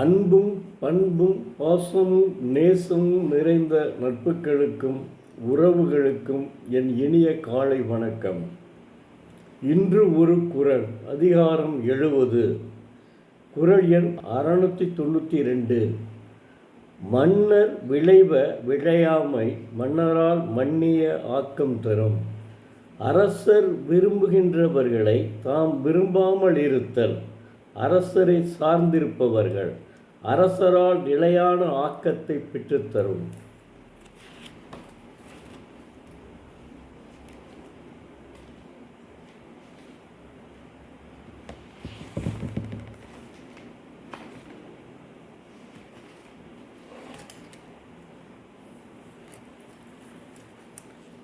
அன்பும் பண்பும் பாசமும் நேசமும் நிறைந்த நட்புகளுக்கும் உறவுகளுக்கும் என் இனிய காலை வணக்கம். இன்று ஒரு குறள், அதிகாரம் 70, குறள் எண் 692. மன்னர் விளைவ விழையாமை மன்னரால் மன்னிய ஆக்கம் தரும். அரசர் விரும்புகின்றவர்களை தாம் விரும்பாமல் இருத்தல். அரசரை சார்ந்திருப்பவர்கள் அரசரால் நிலையான ஆக்கத்தை பெற்றுத்தரும்.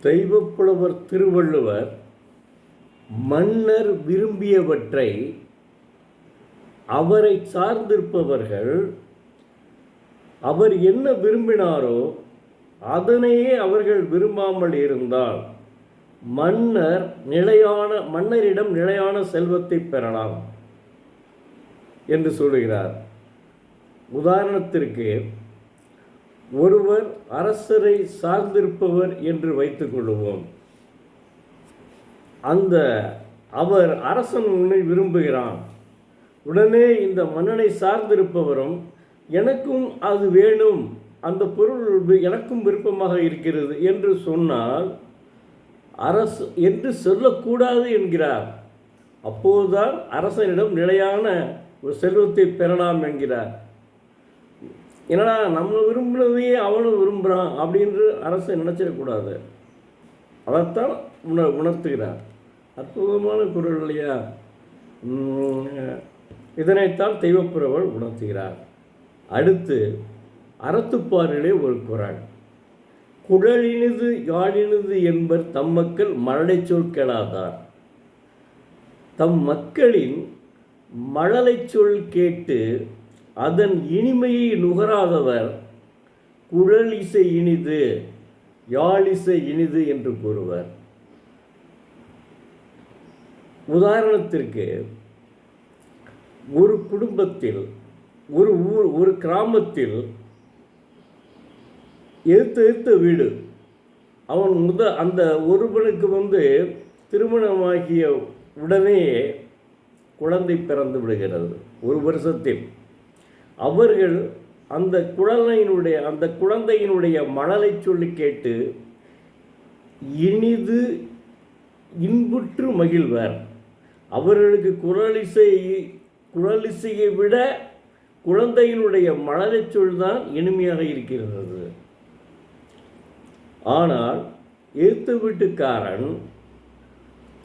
தெய்வப்புலவர் திருவள்ளுவர் மன்னர் விரும்பியவற்றை அவரை சார்ந்திருப்பவர்கள் அவர் என்ன விரும்பினாரோ அதனையே அவர்கள் விரும்பாமல் இருந்தால் மன்னரிடம் நிலையான செல்வத்தை பெறலாம் என்று சொல்கிறார். உதாரணத்திற்கு, ஒருவர் அரசரை சார்ந்திருப்பவர் என்று வைத்துக் கொள்வோம். அவர் அரசன் உன்னை விரும்புகிறான். உடனே இந்த மன்னனை சார்ந்திருப்பவரும் எனக்கும் அது வேணும், அந்த பொருள் எனக்கும் விருப்பமாக இருக்கிறது என்று சொன்னால் அரசு என்று சொல்லக்கூடாது என்கிறார். அப்போதுதான் அரசனிடம் நிலையான ஒரு செல்வத்தை பெறலாம் என்கிறார். என்னடா நம்ம விரும்பினதையே அவனும் விரும்புகிறான் அப்படின்று அரசன் நினச்சிடக்கூடாது. அதைத்தான் உணர்த்துகிறார். அற்புதமான குறள் இல்லையா? இதனைத்தான் தெய்வப்புலவர் உணர்த்துகிறார். அடுத்து அறத்துப்பாரிலே ஒரு குறள், குழலினிது யாழினிது என்பர் தம் மக்கள் மழலை சொல் கேளாதார். தம் மக்களின் மழலை சொல் கேட்டு அதன் இனிமையை நுகராதவர் குழல் இசை இனிது யாழிசை இனிது என்று கூறுவர். உதாரணத்திற்கு, ஒரு குடும்பத்தில் ஒரு கிராமத்தில் எதிர்த்த வீடு, அந்த ஒருவனுக்கு திருமணமாகிய உடனே குழந்தை பிறந்து விடுகிறது. ஒரு வருஷத்தில் அவர்கள் அந்த குழந்தையினுடைய மழலை சொல்லி கேட்டு இன்புற்று மகிழ்வர். அவர்களுக்கு குழலிசையை விட குழந்தையினுடைய மழலை சொல் தான் இனிமையாக இருக்கிறது. ஆனால் எதிர்த்து வீட்டுக்காரன்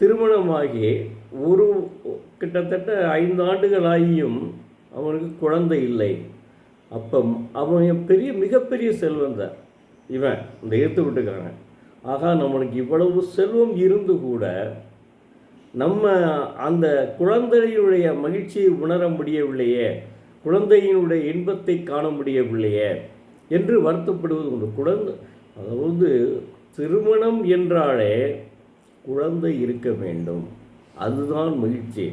திருமணமாகி கிட்டத்தட்ட 5 ஆண்டுகள் ஆகியும் அவனுக்கு குழந்தை இல்லை. அப்போ அவன் மிகப்பெரிய செல்வந்தான் இவன், இந்த எதிர்த்து வீட்டுக்காரன். ஆகா, நம்மளுக்கு இவ்வளவு செல்வம் இருந்து கூட நம்ம அந்த குழந்தையினுடைய மகிழ்ச்சியை உணர முடியவில்லையே, குழந்தையினுடைய இன்பத்தை காண முடியவில்லையே என்று வருத்தப்படுவது உண்டு. அதாவது திருமணம் என்றாலே குழந்தை இருக்க வேண்டும், அதுதான் மகிழ்ச்சி.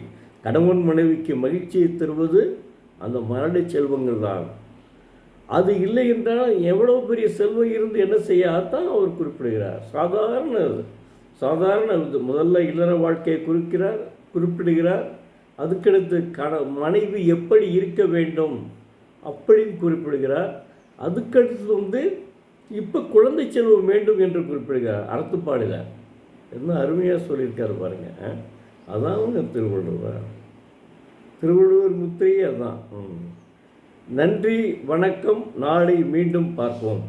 கணவன் மனைவிக்கு மகிழ்ச்சியை தருவது அந்த மழலை செல்வங்கள் தான். அது இல்லை என்றால் எவ்வளோ பெரிய செல்வம் இருந்து என்ன செய்ய, அதான் அவர் குறிப்பிடுகிறார். சாதாரண முதல்ல இல்லற வாழ்க்கையை குறிப்பிடுகிறார். அதுக்கடுத்து மனைவி எப்படி இருக்க வேண்டும் அப்படின்னு குறிப்பிடுகிறார். அதுக்கடுத்து இப்போ குழந்தை செல்வம் வேண்டும் என்று குறிப்பிடுகிறார். அறத்துப்பாடில் என்ன அருமையாக சொல்லியிருக்காரு பாருங்க. அதான் திருவள்ளுவர் முத்திரையே அதான். நன்றி, வணக்கம். நாளை மீண்டும் பார்ப்போம்.